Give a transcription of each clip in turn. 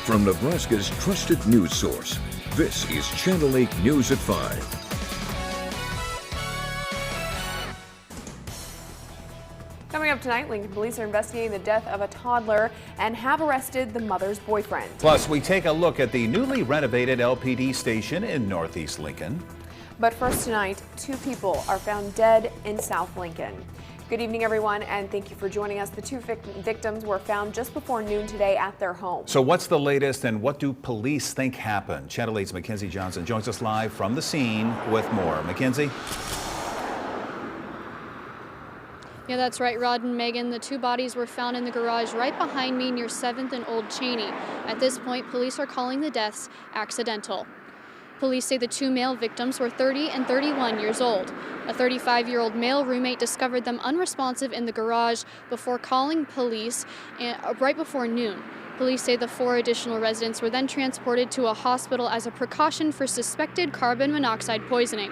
From Nebraska's trusted news source, this is Channel 8 News at 5. Coming up tonight, Lincoln police are investigating the death of a toddler and have arrested the mother's boyfriend. Plus, we take a look at the newly renovated LPD station in Northeast Lincoln. But first tonight, 2 people are found dead in South Lincoln. Good evening, everyone, and thank you for joining us. The 2 victims were found just before noon today at their home. So what's the latest and what do police think happened? Channel 8's Mackenzie Johnson joins us live from the scene with more. Mackenzie? Yeah, that's right, Rod and Megan. The 2 bodies were found in the garage right behind me near 7th and Old Cheney. At this point, police are calling the deaths accidental. Police say the 2 male victims were 30 and 31 years old. A 35-year-old male roommate discovered them unresponsive in the garage before calling police right before noon. Police say the 4 additional residents were then transported to a hospital as a precaution for suspected carbon monoxide poisoning.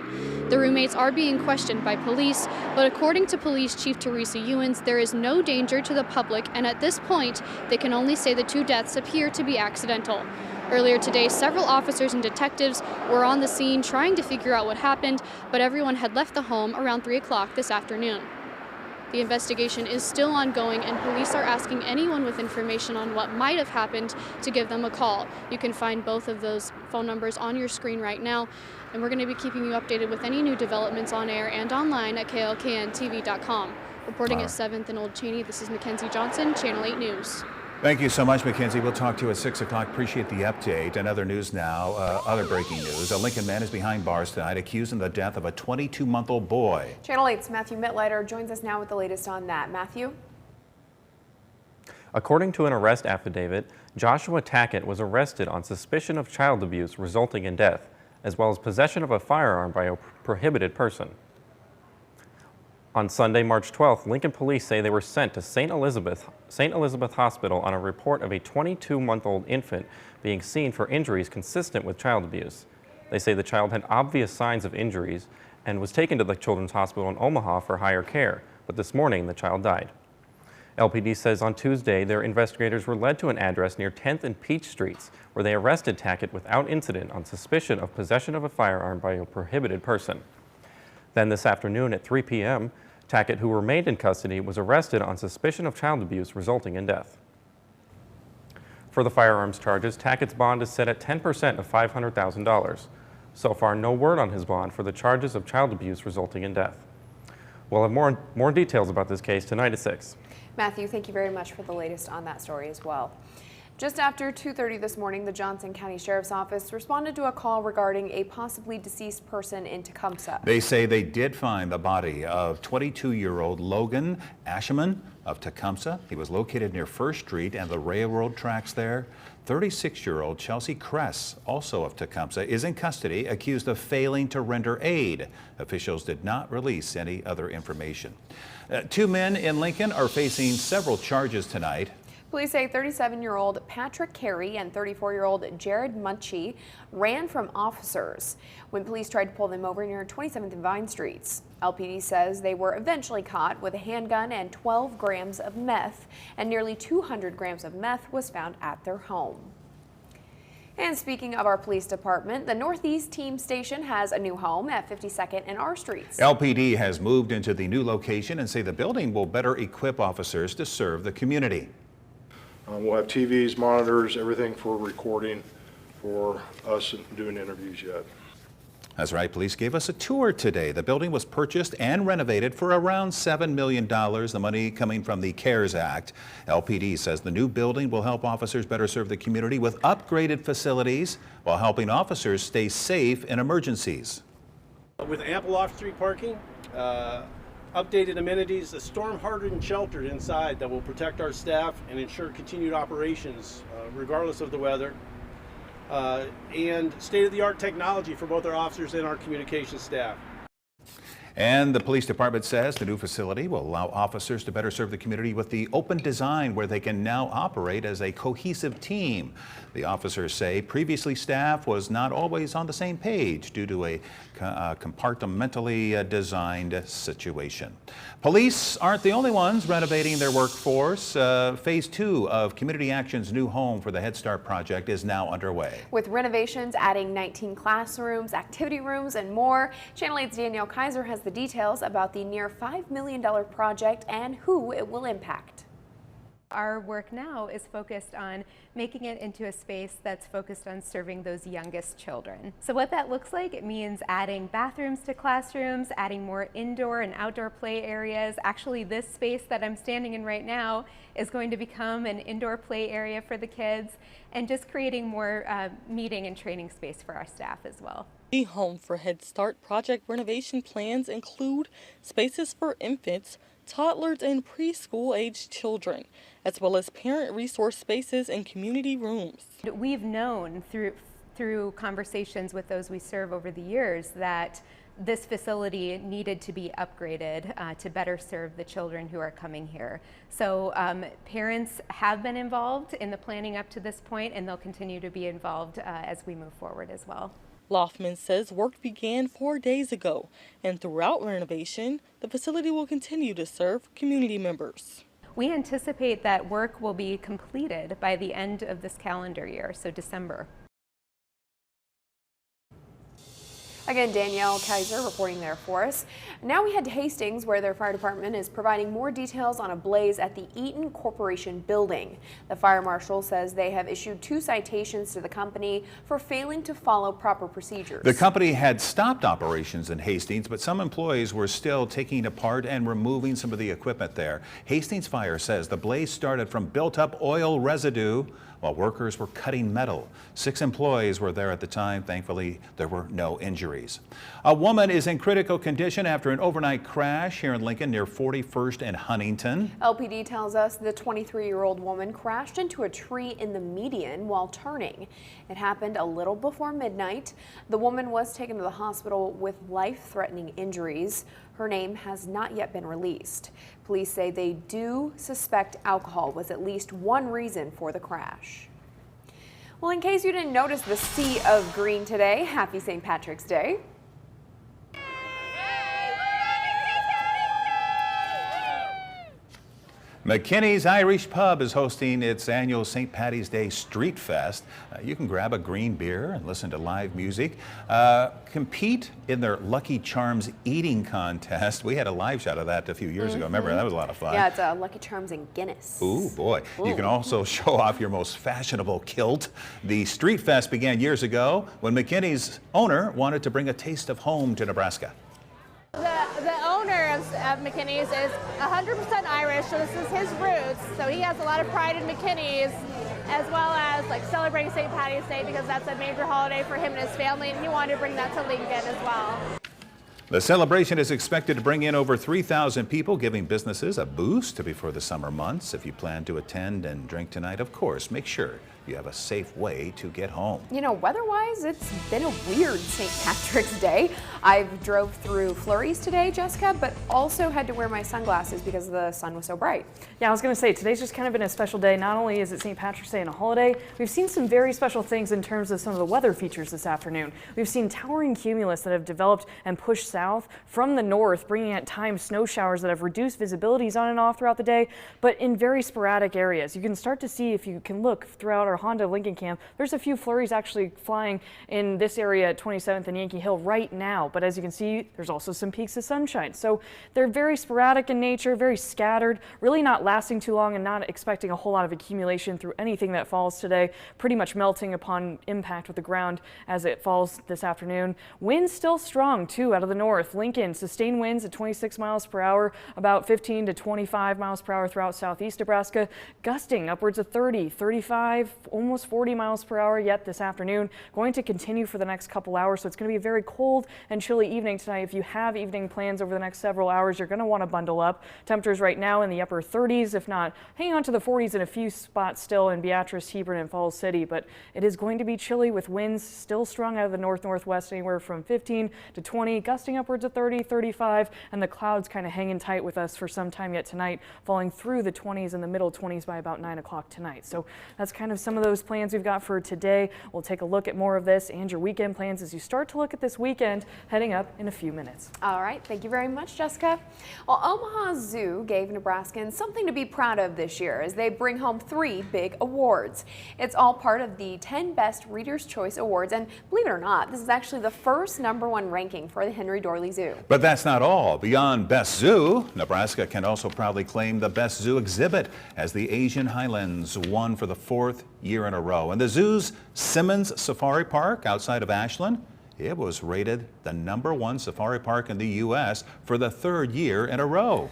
The roommates are being questioned by police, but according to Police Chief Teresa Ewens, there is no danger to the public, and at this point, they can only say the 2 deaths appear to be accidental. Earlier today, several officers and detectives were on the scene trying to figure out what happened, but everyone had left the home around 3 o'clock this afternoon. The investigation is still ongoing, and police are asking anyone with information on what might have happened to give them a call. You can find both of those phone numbers on your screen right now, and we're going to be keeping you updated with any new developments on air and online at klkntv.com. Reporting at 7th and Old Cheney, this is Mackenzie Johnson, Channel 8 News. Thank you so much, Mackenzie. We'll talk to you at 6 o'clock. Appreciate the update. And other news now, other breaking news. A Lincoln man is behind bars tonight, accused of the death of a 22-month-old boy. Channel 8's Matthew Mittleiter joins us now with the latest on that. Matthew? According to an arrest affidavit, Joshua Tackett was arrested on suspicion of child abuse resulting in death, as well as possession of a firearm by a prohibited person. On Sunday, March 12th, Lincoln police say they were sent to St. Elizabeth Hospital on a report of a 22-month-old infant being seen for injuries consistent with child abuse. They say the child had obvious signs of injuries and was taken to the Children's Hospital in Omaha for higher care, but this morning the child died. LPD says on Tuesday their investigators were led to an address near 10th and Peach Streets where they arrested Tackett without incident on suspicion of possession of a firearm by a prohibited person. Then this afternoon at 3 p.m., Tackett, who remained in custody, was arrested on suspicion of child abuse resulting in death. For the firearms charges, Tackett's bond is set at 10% of $500,000. So far, no word on his bond for the charges of child abuse resulting in death. We'll have more details about this case tonight at 6. Matthew, thank you very much for the latest on that story as well. Just after 2:30 this morning, the Johnson County Sheriff's Office responded to a call regarding a possibly deceased person in Tecumseh. They say they did find the body of 22-year-old Logan Asheman of Tecumseh. He was located near First Street and the railroad tracks there. 36-year-old Chelsea Kress, also of Tecumseh, is in custody, accused of failing to render aid. Officials did not release any other information. 2 men in Lincoln are facing several charges tonight. Police say 37-year-old Patrick Carey and 34-year-old Jared Munchie ran from officers when police tried to pull them over near 27th and Vine Streets. LPD says they were eventually caught with a handgun and 12 grams of meth, and nearly 200 grams of meth was found at their home. And speaking of our police department, the Northeast Team Station has a new home at 52nd and R Streets. LPD has moved into the new location and say the building will better equip officers to serve the community. We'll have TVs, monitors, everything for recording for us doing interviews yet. That's right. Police gave us a tour today. The building was purchased and renovated for around $7 million, the money coming from the CARES Act. LPD says the new building will help officers better serve the community with upgraded facilities while helping officers stay safe in emergencies. With ample off-street parking, updated amenities, a storm-hardened shelter inside that will protect our staff and ensure continued operations regardless of the weather, and state-of-the-art technology for both our officers and our communications staff. And the police department says the new facility will allow officers to better serve the community with the open design where they can now operate as a cohesive team. The officers say previously staff was not always on the same page due to a compartmentally designed situation. Police aren't the only ones renovating their workforce. Phase 2 of Community Action's new home for the Head Start project is now underway. With renovations adding 19 classrooms, activity rooms, and more, Channel 8's Danielle Kaiser has the details about the near $5 million project and who it will impact. Our work now is focused on making it into a space that's focused on serving those youngest children. So what that looks like, it means adding bathrooms to classrooms, adding more indoor and outdoor play areas. Actually, this space that I'm standing in right now is going to become an indoor play area for the kids, and just creating more meeting and training space for our staff as well. The Home for Head Start project renovation plans include spaces for infants, toddlers, and preschool-aged children, as well as parent resource spaces and community rooms. We've known through conversations with those we serve over the years that this facility needed to be upgraded to better serve the children who are coming here. So parents have been involved in the planning up to this point, and they'll continue to be involved as we move forward as well. Loftman says work began 4 days ago, and throughout renovation, the facility will continue to serve community members. We anticipate that work will be completed by the end of this calendar year, so December. Again, Danielle Kaiser reporting there for us. Now we head to Hastings, where their fire department is providing more details on a blaze at the Eaton Corporation building. The fire marshal says they have issued 2 citations to the company for failing to follow proper procedures. The company had stopped operations in Hastings, but some employees were still taking apart and removing some of the equipment there. Hastings Fire says the blaze started from built-up oil residue while workers were cutting metal. 6 employees were there at the time. Thankfully, there were no injuries. A woman is in critical condition after an overnight crash here in Lincoln near 41st and Huntington. LPD tells us the 23-year-old woman crashed into a tree in the median while turning. It happened a little before midnight. The woman was taken to the hospital with life-threatening injuries. Her name has not yet been released. Police say they do suspect alcohol was at least one reason for the crash. Well, in case you didn't notice the sea of green today, happy St. Patrick's Day. McKinney's Irish Pub is hosting its annual St. Paddy's Day Street Fest. You can grab a green beer and listen to live music. Compete in their Lucky Charms eating contest. We had a live shot of that a few years ago. Remember, that was a lot of fun. Yeah, it's Lucky Charms and Guinness. Ooh, boy. Ooh. You can also show off your most fashionable kilt. The Street Fest began years ago when McKinney's owner wanted to bring a taste of home to Nebraska. The owner of McKinney's is 100% Irish, so this is his roots. So he has a lot of pride in McKinney's, as well as like celebrating St. Paddy's Day because that's a major holiday for him and his family, and he wanted to bring that to Lincoln as well. The celebration is expected to bring in over 3,000 people, giving businesses a boost before the summer months. If you plan to attend and drink tonight, of course, make sure you have a safe way to get home. You know, weather-wise, it's been a weird St. Patrick's Day. I drove through flurries today, Jessica, but also had to wear my sunglasses because the sun was so bright. Yeah, I was going to say, today's just kind of been a special day. Not only is it St. Patrick's Day and a holiday, we've seen some very special things in terms of some of the weather features this afternoon. We've seen towering cumulus that have developed and pushed south from the north, bringing at times snow showers that have reduced visibilities on and off throughout the day, but in very sporadic areas. You can start to see, if you can look throughout our Honda Lincoln camp, there's a few flurries actually flying in this area at 27th and Yankee Hill right now, but as you can see, there's also some peaks of sunshine. So they're very sporadic in nature, very scattered, really not lasting too long, and not expecting a whole lot of accumulation through anything that falls today, pretty much melting upon impact with the ground as it falls this afternoon. Winds still strong too out of the north. Lincoln, sustained winds at 26 miles per hour, about 15 to 25 miles per hour throughout southeast Nebraska, gusting upwards of 30, 35, almost 40 miles per hour yet this afternoon. Going to continue for the next couple hours, so it's going to be a very cold and chilly evening tonight. If you have evening plans over the next several hours, you're going to want to bundle up. Temperatures right now in the upper 30s, if not hanging on to the 40s in a few spots still in Beatrice, Hebron, and Falls City, but it is going to be chilly with winds still strong out of the north-northwest, anywhere from 15 to 20, gusting upwards of 30, 35, and the clouds kind of hanging tight with us for some time yet tonight, falling through the 20s and the middle 20s by about 9 o'clock tonight. So that's kind of some of those plans we've got for today. We'll take a look at more of this and your weekend plans as you start to look at this weekend heading up in a few minutes. All right, thank you very much, Jessica. Well, Omaha Zoo gave Nebraskans something to be proud of this year as they bring home 3 big awards. It's all part of the 10 Best Reader's Choice Awards, and believe it or not, this is actually the first #1 ranking for the Henry Doorly Zoo. But that's not all. Beyond Best Zoo, Nebraska can also proudly claim the Best Zoo Exhibit as the Asian Highlands won for the 4th year in a row. And the zoo's Simmons Safari Park outside of Ashland, it was rated the #1 safari park in the U.S. for the 3rd year in a row.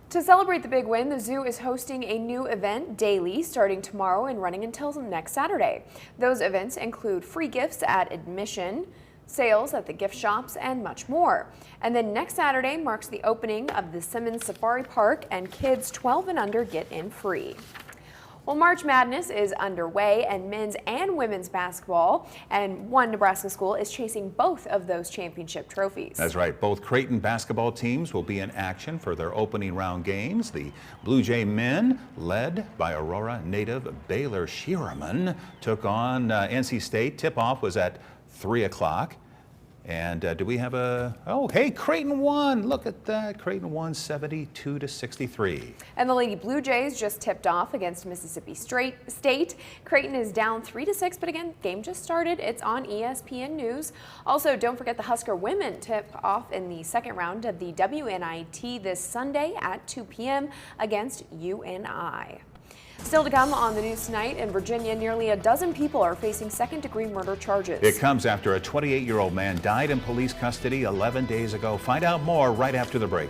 To celebrate the big win, the zoo is hosting a new event daily starting tomorrow and running until next Saturday. Those events include free gifts at admission, sales at the gift shops, and much more. And then next Saturday marks the opening of the Simmons Safari Park, and kids 12 and under get in free. Well, March Madness is underway, and men's and women's basketball, and one Nebraska school is chasing both of those championship trophies. That's right. Both Creighton basketball teams will be in action for their opening round games. The Blue Jay men, led by Aurora native Baylor Shearman, took on NC State. Tip-off was at 3 o'clock. And do we have a, oh, hey, Creighton won. Look at that. Creighton won 72-63. And the Lady Blue Jays just tipped off against Mississippi State. Creighton is down 3-6, but again, game just started. It's on ESPN News. Also, don't forget the Husker women tip off in the second round of the WNIT this Sunday at 2 p.m. against UNI. Still to come on the news tonight, in Virginia, nearly a dozen people are facing second-degree murder charges. It comes after a 28-year-old man died in police custody 11 days ago. Find out more right after the break.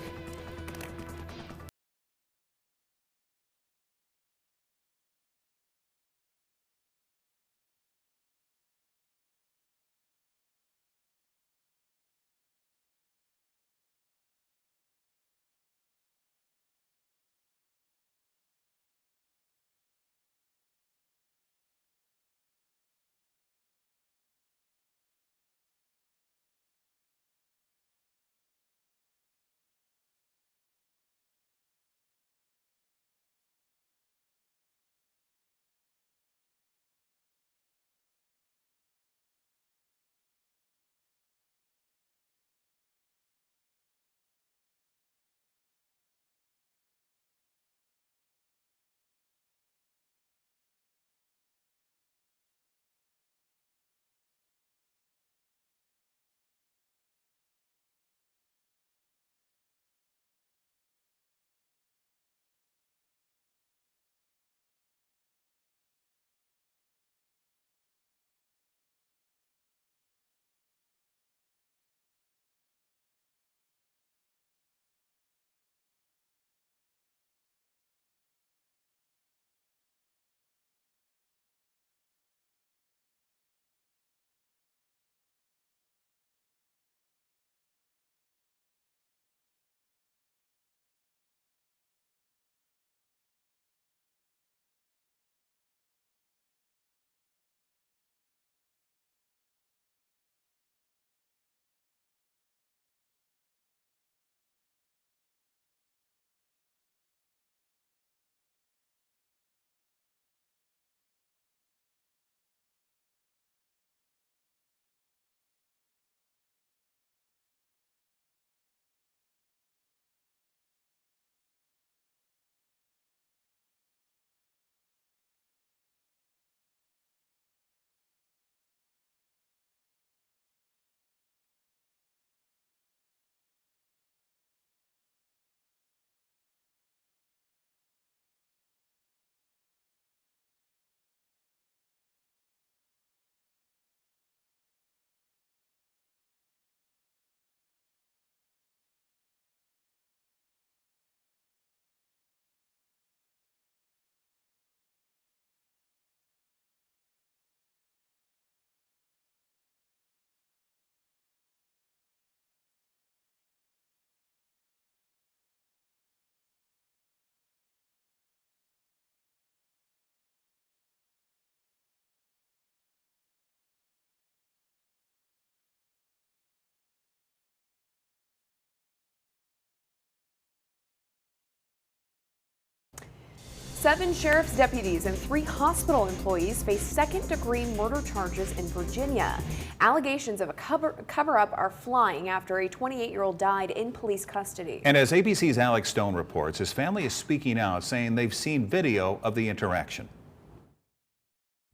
7 sheriff's deputies and 3 hospital employees face second-degree murder charges in Virginia. Allegations of a cover-up are flying after a 28-year-old died in police custody. And as ABC's Alex Stone reports, his family is speaking out, saying they've seen video of the interaction.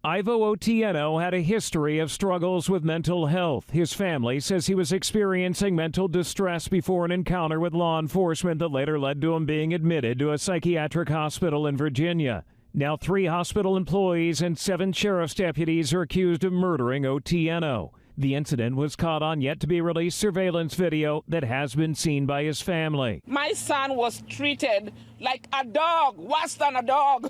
Ivo Otieno had a history of struggles with mental health. His family says he was experiencing mental distress before an encounter with law enforcement that later led to him being admitted to a psychiatric hospital in Virginia. Now 3 hospital employees and 7 sheriff's deputies are accused of murdering Otieno. The incident was caught on yet-to-be-released surveillance video that has been seen by his family. My son was treated like a dog, worse than a dog.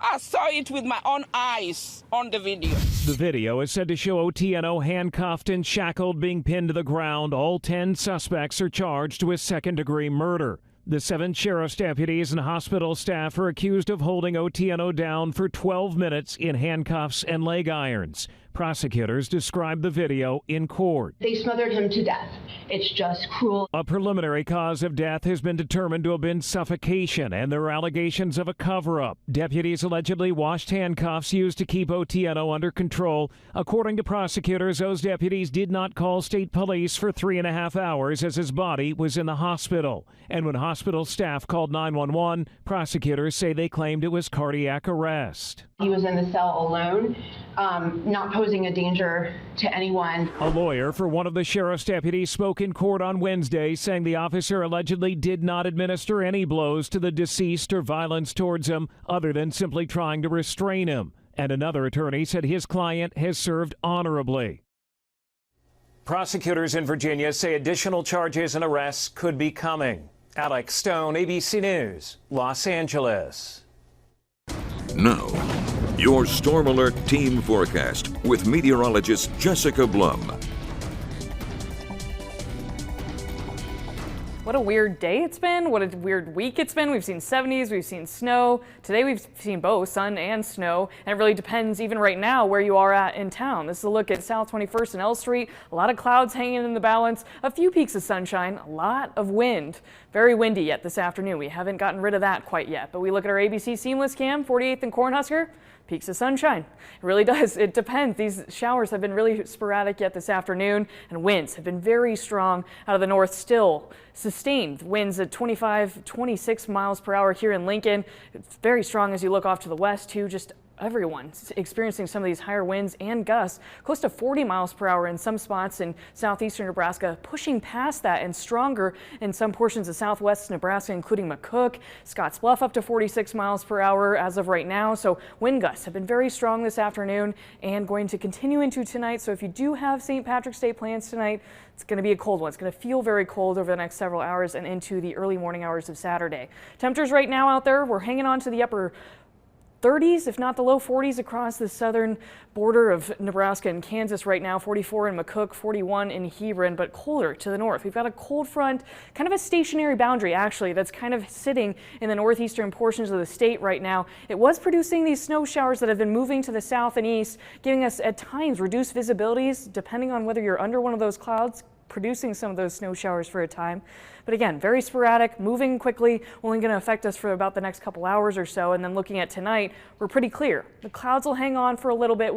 I saw it with my own eyes on the video. The video is said to show Otieno handcuffed and shackled, being pinned to the ground. All 10 suspects are charged with second-degree murder. The 7 sheriff's deputies and hospital staff are accused of holding Otieno down for 12 minutes in handcuffs and leg irons. Prosecutors described the video in court. They smothered him to death. It's just cruel. A preliminary cause of death has been determined to have been suffocation, and there are allegations of a cover-up. Deputies allegedly washed handcuffs used to keep Otieno under control. According to prosecutors, those deputies did not call state police for 3.5 hours as his body was in the hospital. And when hospital staff called 911, prosecutors say they claimed it was cardiac arrest. He was in the cell alone, not posing a danger to anyone. A lawyer for one of the sheriff's deputies spoke in court on Wednesday, saying the officer allegedly did not administer any blows to the deceased or violence towards him, other than simply trying to restrain him. And another attorney said his client has served honorably. Prosecutors in Virginia say additional charges and arrests could be coming. Alex Stone, ABC News, Los Angeles. Now, your Storm Alert team forecast with meteorologist Jessica Blum. What a weird day it's been. What a weird week it's been. We've seen 70s, we've seen snow. Today we've seen both sun and snow. And it really depends even right now where you are at in town. This is a look at South 21st and L Street. A lot of clouds hanging in the balance. A few peaks of sunshine. A lot of wind. Very windy yet this afternoon. We haven't gotten rid of that quite yet. But we look at our ABC Seamless Cam, 48th and Cornhusker. Peaks of sunshine. It really does. It depends. These showers have been really sporadic yet this afternoon, and winds have been very strong out of the north still. Sustained winds at 25, 26 miles per hour here in Lincoln. It's very strong as you look off to the west too. Just everyone's experiencing some of these higher winds and gusts, close to 40 miles per hour in some spots in southeastern Nebraska, pushing past that and stronger in some portions of southwest Nebraska, including McCook, Scottsbluff up to 46 miles per hour as of right now. So wind gusts have been very strong this afternoon and going to continue into tonight. So if you do have St. Patrick's Day plans tonight, it's going to be a cold one. It's going to feel very cold over the next several hours and into the early morning hours of Saturday. Temperatures right now out there, we're hanging on to the upper 30s, if not the low 40s across the southern border of Nebraska and Kansas right now. 44 in McCook, 41 in Hebron, but colder to the north. We've got a cold front, kind of a stationary boundary actually, that's kind of sitting in the northeastern portions of the state right now. It was producing these snow showers that have been moving to the south and east, giving us at times reduced visibilities depending on whether you're under one of those clouds, producing some of those snow showers for a time. But again, very sporadic, moving quickly, only going to affect us for about the next couple hours or so. And then looking at tonight, we're pretty clear. The clouds will hang on for a little bit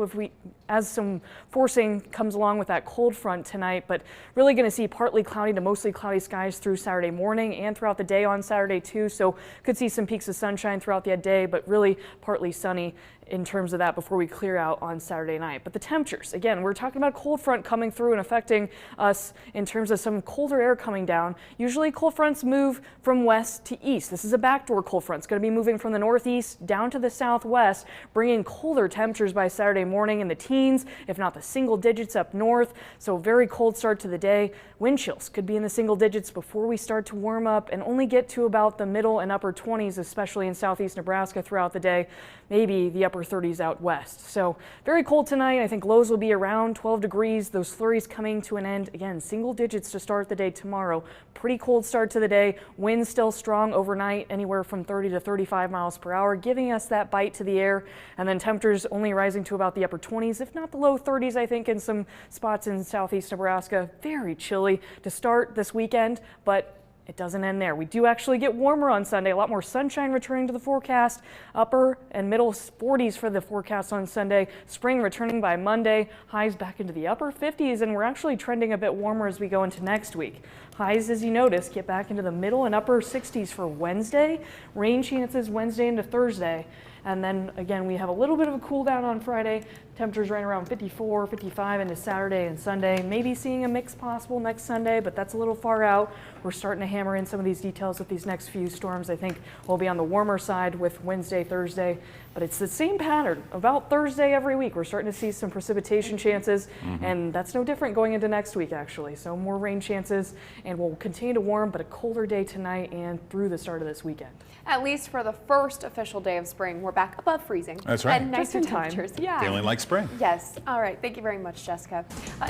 as some forcing comes along with that cold front tonight, but really going to see partly cloudy to mostly cloudy skies through Saturday morning and throughout the day on Saturday too. So could see some peaks of sunshine throughout the day, but really partly sunny in terms of that before we clear out on Saturday night. But the temperatures, again, we're talking about a cold front coming through and affecting us in terms of some colder air coming down. Usually cold fronts move from west to east. This is a backdoor cold front. It's going to be moving from the northeast down to the southwest, bringing colder temperatures by Saturday morning in the teens, if not the single digits up north. So very cold start to the day. Wind chills could be in the single digits before we start to warm up and only get to about the middle and upper 20s, especially in southeast Nebraska throughout the day, maybe the upper 30s out west. So very cold tonight. I think lows will be around 12 degrees. Those flurries coming to an end. Again, single digits to start the day tomorrow. Pretty cold start to the day. Winds still strong overnight, anywhere from 30 to 35 miles per hour, giving us that bite to the air. And then temperatures only rising to about the upper 20s, if not the low 30s, I think, in some spots in southeast Nebraska. Very chilly to start this weekend, but It doesn't end there. We do actually get warmer on Sunday, a lot more sunshine returning to the forecast, upper and middle 40s for the forecast on Sunday, spring returning by Monday, highs back into the upper 50s, and we're actually trending a bit warmer as we go into next week. Highs, as you notice, get back into the middle and upper 60s for Wednesday, rain chances Wednesday into Thursday. And then again, we have a little bit of a cool down on Friday. Temperatures right around 54, 55 into Saturday and Sunday. Maybe seeing a mix possible next Sunday, but that's a little far out. We're starting to hammer in some of these details with these next few storms. I think we'll be on the warmer side with Wednesday, Thursday, but it's the same pattern. About Thursday every week, we're starting to see some precipitation chances, and that's no different going into next week, actually. So more rain chances, and we'll continue to warm, but a colder day tonight and through the start of this weekend. At least for the first official day of spring, we're back above freezing. That's right. And nicer temperatures. Yeah. Feeling like spring. Yes. All right. Thank you very much, Jessica.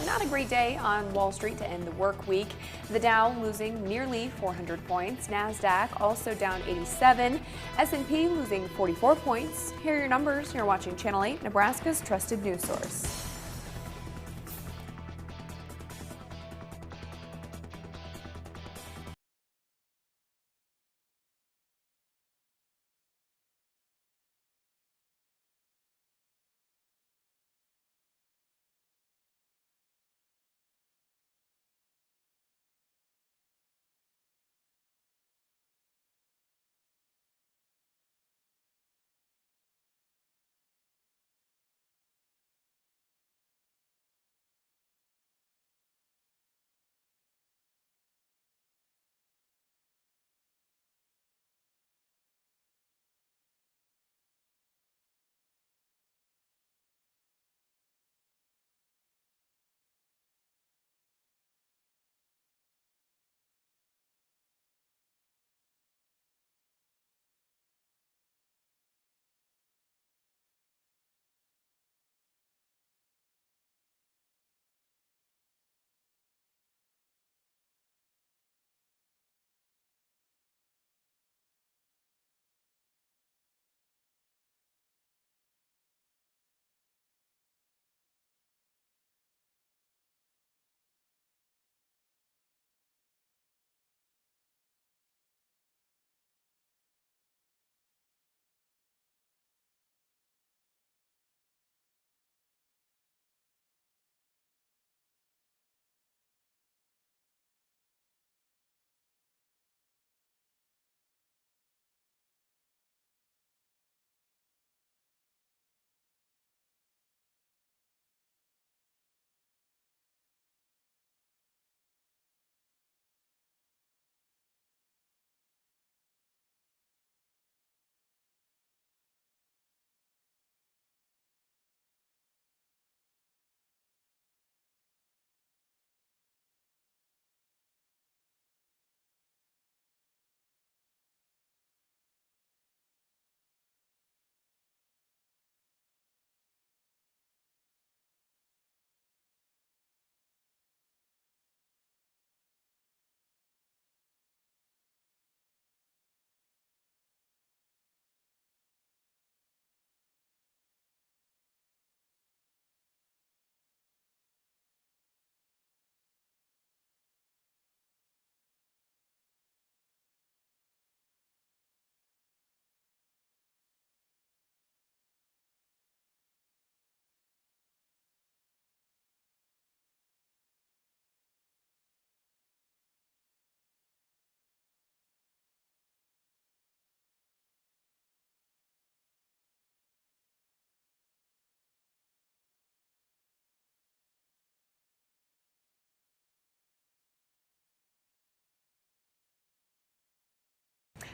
Not a great day on Wall Street to end the work week. The Dow losing nearly 400 points. NASDAQ also down 87. S&P losing 44 points. Here are your numbers. You're watching Channel 8, Nebraska's trusted news source.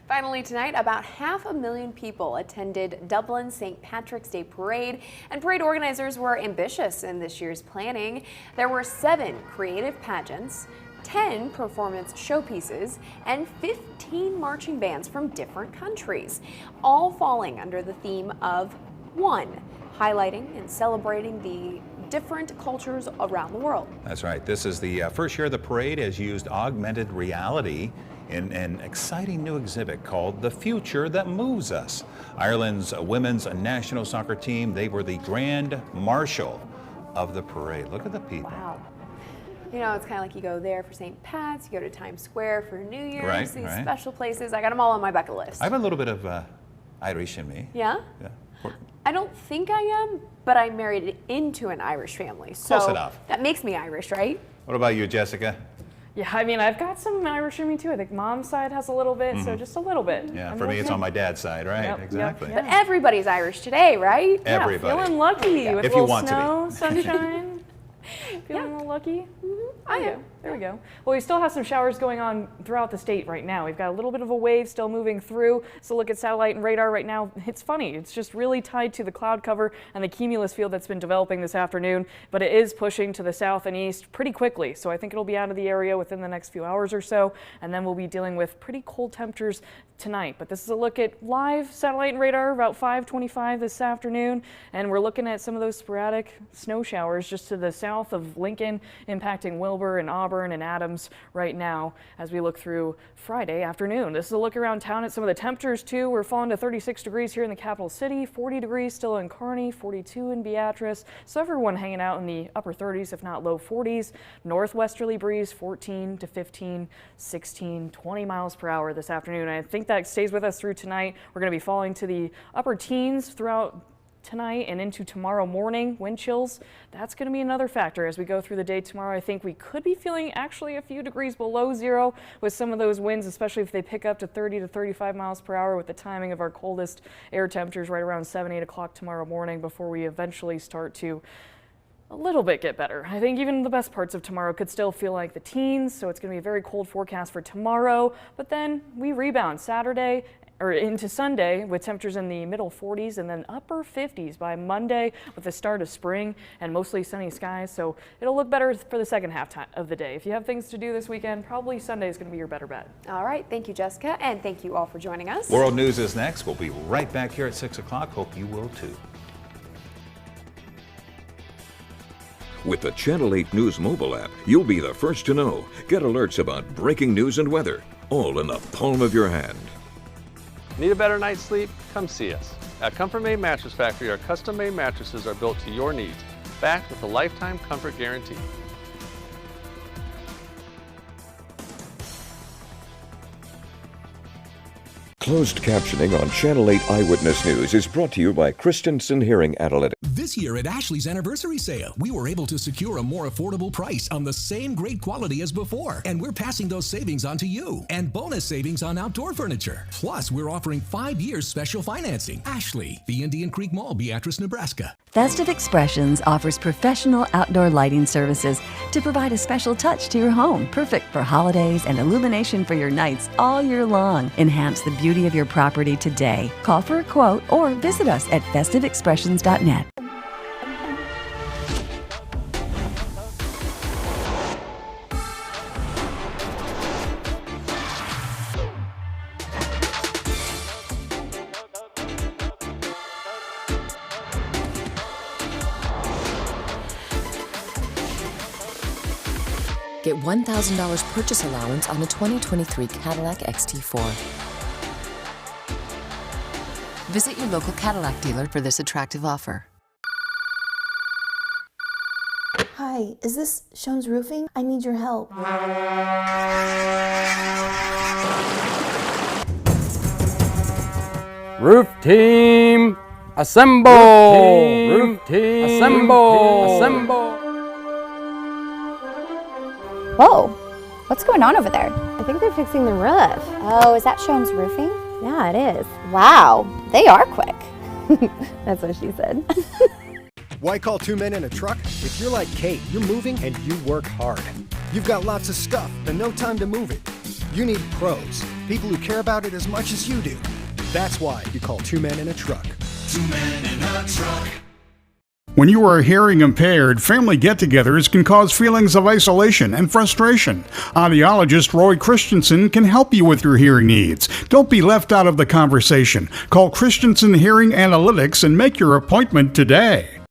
Finally tonight, about 500,000 people attended Dublin's St. Patrick's Day Parade, and parade organizers were ambitious in this year's planning. There were 7 creative pageants, 10 performance showpieces, and 15 marching bands from different countries, all falling under the theme of One, highlighting and celebrating the different cultures around the world. That's right. This is the first year the parade has used augmented reality in an exciting new exhibit called The Future That Moves Us. Ireland's women's national soccer team, they were the grand marshal of the parade. Look at the people. Wow. You know, it's kind of like you go there for St. Pat's, you go to Times Square for New Year's, Right, these right. special places. I got them all on my bucket list. I have a little bit of Irish in me. Yeah? Yeah. I don't think I am, but I married into an Irish family. So Close enough. that makes me Irish, right? What about you, Jessica? Yeah, I mean, I've got some Irish in me too. I think mom's side has a little bit, so just a little bit. Yeah, I'm for me, it's okay. on my dad's side, right? Yep, Exactly. yep, But everybody's Irish today, right? Everybody. Yeah, feeling lucky with If a you little want to be. snow, sunshine. Feeling a little lucky. I am. There we go. Well, we still have some showers going on throughout the state right now. We've got a little bit of a wave still moving through. So look at satellite and radar right now. It's funny. It's just really tied to the cloud cover and the cumulus field that's been developing this afternoon, but it is pushing to the south and east pretty quickly. So I think it'll be out of the area within the next few hours or so, and then we'll be dealing with pretty cold temperatures tonight. But this is a look at live satellite and radar about 5:25 this afternoon, and we're looking at some of those sporadic snow showers just to the south of Lincoln, impacting Wilbur and Auburn and Adams right now as we look through Friday afternoon. This is a look around town at some of the temperatures too. We're falling to 36 degrees here in the capital city, 40 degrees still in Kearney, 42 in Beatrice. So everyone hanging out in the upper 30s, if not low 40s. Northwesterly breeze 14 to 15, 16, 20 miles per hour this afternoon. I think that stays with us through tonight. We're going to be falling to the upper teens throughout tonight and into tomorrow morning. Wind chills, that's going to be another factor as we go through the day tomorrow. I think we could be feeling actually a few degrees below zero with some of those winds, especially if they pick up to 30 to 35 miles per hour with the timing of our coldest air temperatures right around 7, 8 o'clock tomorrow morning before we eventually start to a little bit get better. I think even the best parts of tomorrow could still feel like the teens, so it's going to be a very cold forecast for tomorrow, but then we rebound Saturday or into Sunday with temperatures in the middle 40s and then upper 50s by Monday with the start of spring and mostly sunny skies. So it'll look better for the second half of the day. If you have things to do this weekend, probably Sunday is going to be your better bet. All right. Thank you, Jessica. And thank you all for joining us. World News is next. We'll be right back here at 6 o'clock. Hope you will too. With the Channel 8 News mobile app, you'll be the first to know. Get alerts about breaking news and weather, all in the palm of your hand. Need a better night's sleep? Come see us. At Comfort Made Mattress Factory, our custom-made mattresses are built to your needs, backed with a lifetime comfort guarantee. Closed captioning on Channel 8 Eyewitness News is brought to you by Christensen Hearing Analytics. This year at Ashley's anniversary sale, we were able to secure a more affordable price on the same great quality as before. And we're passing those savings on to you. And bonus savings on outdoor furniture. Plus, we're offering 5 years special financing. Ashley, the Indian Creek Mall, Beatrice, Nebraska. Festive Expressions offers professional outdoor lighting services to provide a special touch to your home. Perfect for holidays and illumination for your nights all year long. Enhance the beauty of your property today. Call for a quote or visit us at festiveexpressions.net. Get $1,000 purchase allowance on a 2023 Cadillac XT4. Visit your local Cadillac dealer for this attractive offer. Hi, is this Shones Roofing? I need your help. Roof team, assemble! Roof team, assemble! Assemble! Whoa, what's going on over there? I think they're fixing the roof. Oh, is that Shones Roofing? Yeah, it is. Wow, they are quick. That's what she said. Why call 2 men in a truck? If you're like Kate, you're moving and you work hard. You've got lots of stuff and no time to move it. You need pros, people who care about it as much as you do. That's why you call 2 men in a truck. 2 men in a truck. When you are hearing impaired, family get-togethers can cause feelings of isolation and frustration. Audiologist Roy Christensen can help you with your hearing needs. Don't be left out of the conversation. Call Christensen Hearing Analytics and make your appointment today.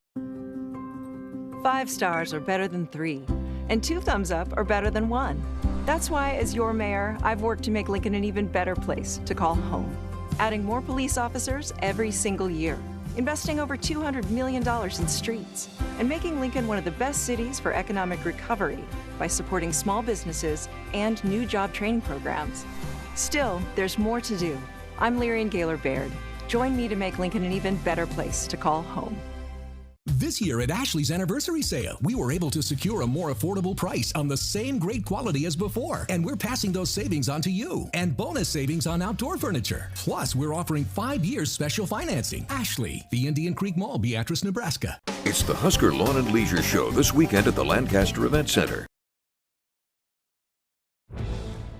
5 stars are better than 3, and 2 thumbs up are better than 1. That's why, as your mayor, I've worked to make Lincoln an even better place to call home, adding more police officers every single year, investing over $200 million in streets, and making Lincoln one of the best cities for economic recovery by supporting small businesses and new job training programs. Still, there's more to do. I'm Lyrian Gaylor-Baird. Join me to make Lincoln an even better place to call home. This year at Ashley's anniversary sale, we were able to secure a more affordable price on the same great quality as before, and we're passing those savings on to you. And bonus savings on outdoor furniture. Plus, we're offering 5 years special financing. Ashley, the Indian Creek Mall, Beatrice, Nebraska. It's the Husker Lawn and Leisure Show this weekend at the Lancaster Event Center.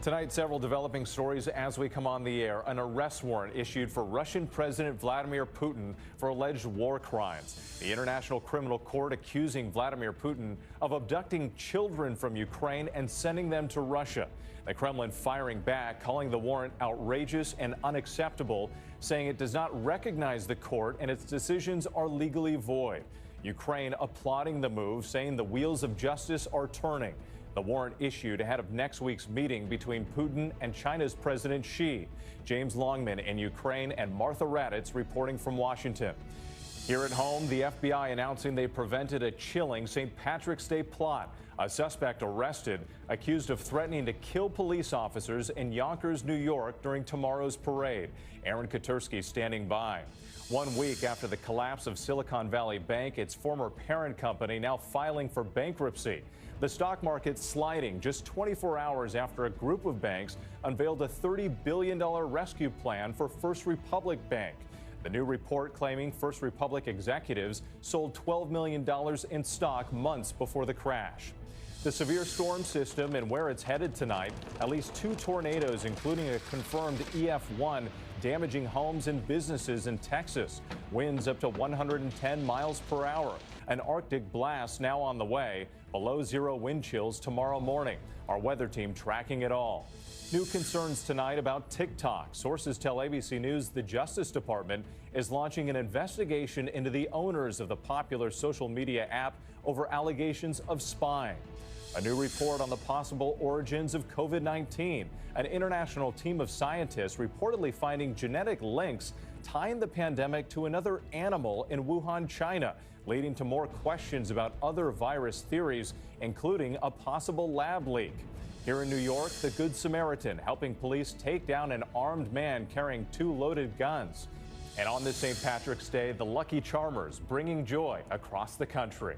Tonight, several developing stories as we come on the air. An arrest warrant issued for Russian President Vladimir Putin for alleged war crimes. The International Criminal Court accusing Vladimir Putin of abducting children from Ukraine and sending them to Russia. The Kremlin firing back, calling the warrant outrageous and unacceptable, saying it does not recognize the court and its decisions are legally void. Ukraine applauding the move, saying the wheels of justice are turning. The warrant issued ahead of next week's meeting between Putin and China's President Xi. James Longman in Ukraine and Martha Raddatz reporting from Washington. Here at home, the FBI announcing they prevented a chilling St. Patrick's Day plot. A suspect arrested, accused of threatening to kill police officers in Yonkers, New York during tomorrow's parade. Aaron Katersky standing by. 1 week after the collapse of Silicon Valley Bank, its former parent company now filing for bankruptcy. The stock market sliding just 24 hours after a group of banks unveiled a $30 billion rescue plan for First Republic Bank. The new report claiming First Republic executives sold $12 million in stock months before the crash. The severe storm system and where it's headed tonight, at least 2 tornadoes, including a confirmed EF1, damaging homes and businesses in Texas. Winds up to 110 miles per hour. An Arctic blast now on the way. Below zero wind chills tomorrow morning. Our weather team tracking it all. New concerns tonight about TikTok. Sources tell ABC News the Justice Department is launching an investigation into the owners of the popular social media app over allegations of spying. A new report on the possible origins of COVID-19. An international team of scientists reportedly finding genetic links tying the pandemic to another animal in Wuhan, China, leading to more questions about other virus theories, including a possible lab leak. Here in New York, the Good Samaritan helping police take down an armed man carrying 2 loaded guns. And on this St. Patrick's Day, the Lucky Charmers bringing joy across the country.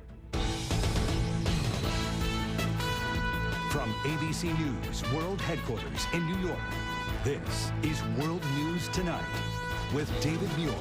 From ABC News World Headquarters in New York, this is World News Tonight with David Muir.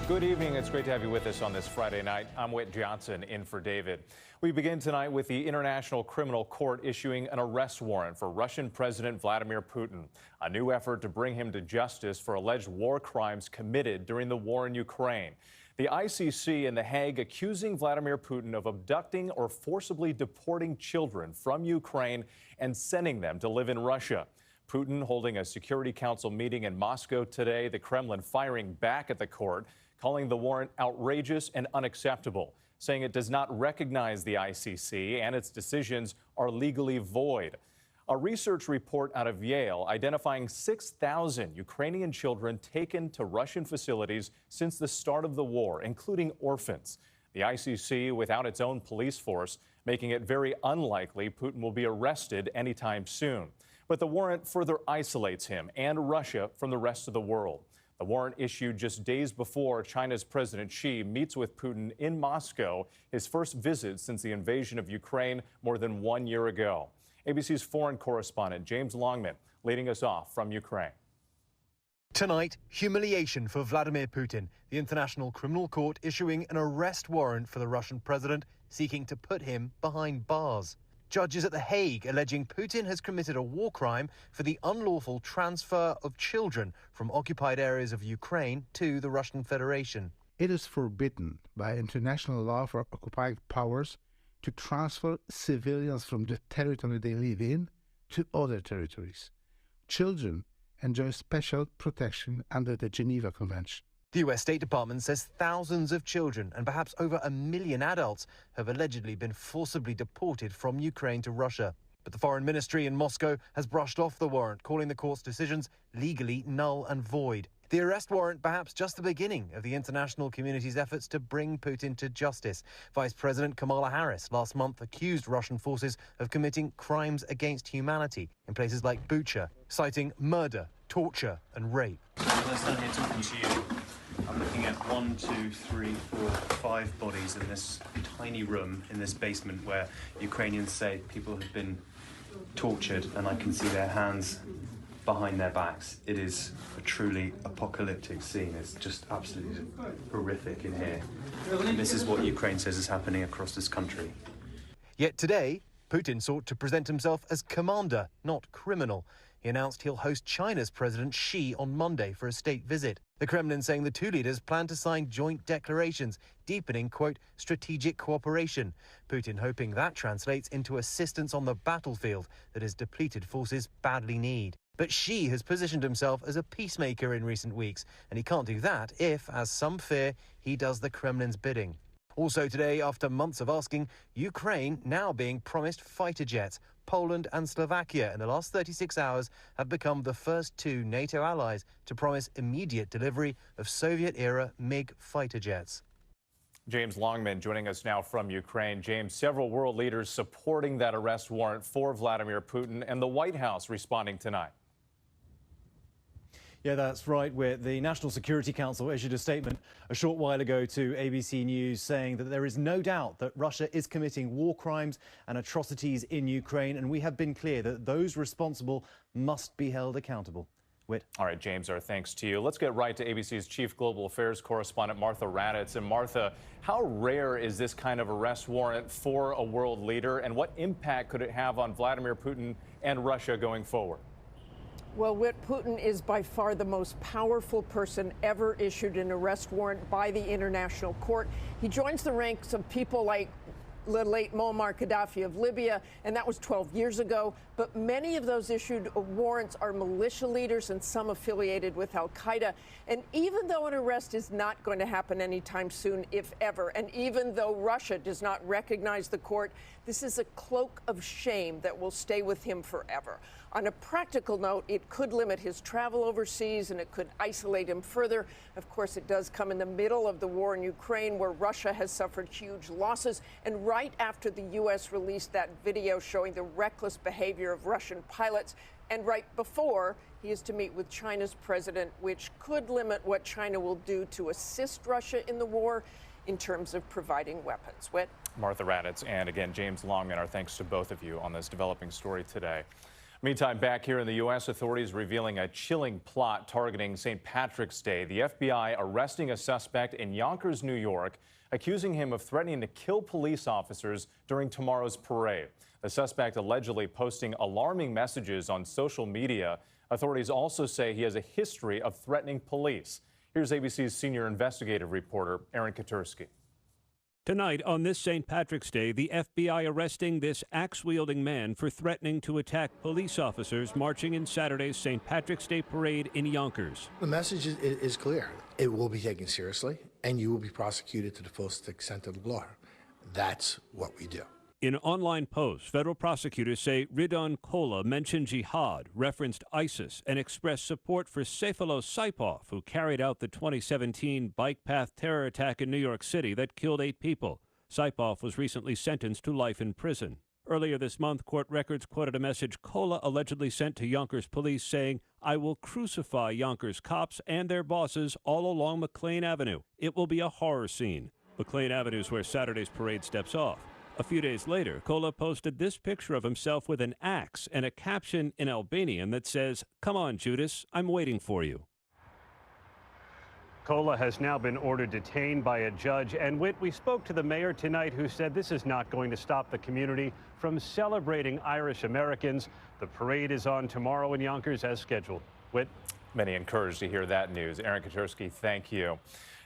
Good evening. It's great to have you with us on this Friday night. I'm Whit Johnson in for David. We begin tonight with the International Criminal Court issuing an arrest warrant for Russian President Vladimir Putin, a new effort to bring him to justice for alleged war crimes committed during the war in Ukraine. The ICC in The Hague accusing Vladimir Putin of abducting or forcibly deporting children from Ukraine and sending them to live in Russia. Putin holding a Security Council meeting in Moscow today, the Kremlin firing back at the court, calling the warrant outrageous and unacceptable, saying it does not recognize the ICC and its decisions are legally void. A research report out of Yale identifying 6,000 Ukrainian children taken to Russian facilities since the start of the war, including orphans. The ICC, without its own police force, making it very unlikely Putin will be arrested anytime soon. But the warrant further isolates him and Russia from the rest of the world. The warrant issued just days before China's President Xi meets with Putin in Moscow, his first visit since the invasion of Ukraine more than 1 year ago. ABC's foreign correspondent James Longman leading us off from Ukraine. Tonight, humiliation for Vladimir Putin, the International Criminal Court issuing an arrest warrant for the Russian president, seeking to put him behind bars. Judges at The Hague alleging Putin has committed a war crime for the unlawful transfer of children from occupied areas of Ukraine to the Russian Federation. It is forbidden by international law for occupied powers to transfer civilians from the territory they live in to other territories. Children enjoy special protection under the Geneva Convention. The US State Department says thousands of children and perhaps over 1 million adults have allegedly been forcibly deported from Ukraine to Russia. But the Foreign Ministry in Moscow has brushed off the warrant, calling the court's decisions legally null and void. The arrest warrant perhaps just the beginning of the international community's efforts to bring Putin to justice. Vice President Kamala Harris last month accused Russian forces of committing crimes against humanity in places like Bucha, citing murder, torture and rape. As I stand here talking to you, I'm looking at 1, 2, 3, 4, 5 bodies in this tiny room in this basement where Ukrainians say people have been tortured, and I can see their hands behind their backs. It is a truly apocalyptic scene. It's just absolutely horrific in here. And this is what Ukraine says is happening across this country. Yet today, Putin sought to present himself as commander, not criminal. He announced he'll host China's President Xi on Monday for a state visit. The Kremlin saying the two leaders plan to sign joint declarations, deepening, quote, strategic cooperation. Putin hoping that translates into assistance on the battlefield that his depleted forces badly need. But Xi has positioned himself as a peacemaker in recent weeks, and he can't do that if, as some fear, he does the Kremlin's bidding. Also today, after months of asking, Ukraine now being promised fighter jets. Poland and Slovakia in the last 36 hours have become the first two NATO allies to promise immediate delivery of Soviet-era MiG fighter jets. James Longman joining us now from Ukraine. James, several world leaders supporting that arrest warrant for Vladimir Putin, and the White House responding tonight. Yeah, that's right. The National Security Council issued a statement a short while ago to ABC News saying that there is no doubt that Russia is committing war crimes and atrocities in Ukraine, and we have been clear that those responsible must be held accountable. Whit. All right, James, our thanks to you. Let's get right to ABC's chief global affairs correspondent, Martha Raddatz. And Martha, how rare is this kind of arrest warrant for a world leader, and what impact could it have on Vladimir Putin and Russia going forward? Well, Whit, Putin is by far the most powerful person ever issued an arrest warrant by the International Court. He joins the ranks of people like the late Muammar Gaddafi of Libya, and that was 12 years ago. But many of those issued warrants are militia leaders and some affiliated with al-Qaeda. And even though an arrest is not going to happen anytime soon, if ever, and even though Russia does not recognize the court, this is a cloak of shame that will stay with him forever. On a practical note, it could limit his travel overseas and it could isolate him further. Of course, it does come in the middle of the war in Ukraine, where Russia has suffered huge losses, and right after the U.S. released that video showing the reckless behavior of Russian pilots, and right before he is to meet with China's president, which could limit what China will do to assist Russia in the war in terms of providing weapons. Whit? Martha Raddatz, and again, James Longman, our thanks to both of you on this developing story today. Meantime, back here in the U.S., authorities revealing a chilling plot targeting St. Patrick's Day. The FBI arresting a suspect in Yonkers, New York, accusing him of threatening to kill police officers during tomorrow's parade. The suspect allegedly posting alarming messages on social media. Authorities also say he has a history of threatening police. Here's ABC's senior investigative reporter, Aaron Katursky. Tonight, on this St. Patrick's Day, the FBI arresting this axe-wielding man for threatening to attack police officers marching in Saturday's St. Patrick's Day parade in Yonkers. The message is clear. It will be taken seriously, and you will be prosecuted to the fullest extent of the law. That's what we do. In online posts, federal prosecutors say Ridwan Kola mentioned jihad, referenced ISIS, and expressed support for Seyfullah Saipov, who carried out the 2017 bike path terror attack in New York City that killed 8 people. Saipov was recently sentenced to life in prison. Earlier this month, court records quoted a message Kola allegedly sent to Yonkers police saying, "I will crucify Yonkers cops and their bosses all along McLean Avenue. It will be a horror scene." McLean Avenue is where Saturday's parade steps off. A few days later, Kola posted this picture of himself with an axe and a caption in Albanian that says, "Come on, Judas, I'm waiting for you." Kola has now been ordered detained by a judge. And Whit, we spoke to the mayor tonight, who said this is not going to stop the community from celebrating Irish Americans. The parade is on tomorrow in Yonkers as scheduled. Whit? Many encouraged to hear that news. Aaron Katursky, thank you.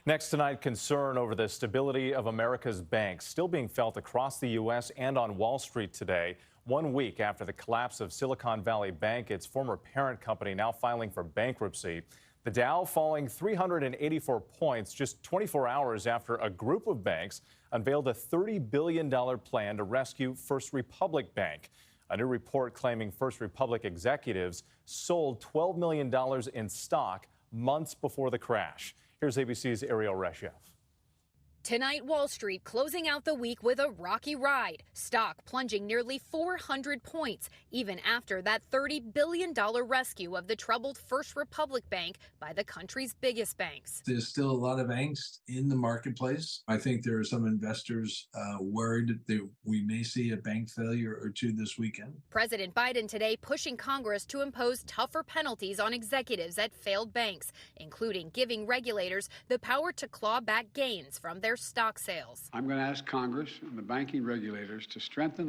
Next tonight, concern over the stability of America's banks still being felt across the U.S. and on Wall Street today. 1 week after the collapse of Silicon Valley Bank, its former parent company now filing for bankruptcy. The Dow falling 384 points just 24 hours after a group of banks unveiled a $30 billion plan to rescue First Republic Bank. A new report claiming First Republic executives sold $12 million in stock months before the crash. Here's ABC's Ariel Reshev. Tonight, Wall Street closing out the week with a rocky ride. Stock plunging nearly 400 points, even after that $30 billion rescue of the troubled First Republic Bank by the country's biggest banks. There's still a lot of angst in the marketplace. I think there are some investors worried that we may see a bank failure or two this weekend. President Biden today pushing Congress to impose tougher penalties on executives at failed banks, including giving regulators the power to claw back gains from their stock sales. I'm going to ask Congress and the banking regulators to strengthen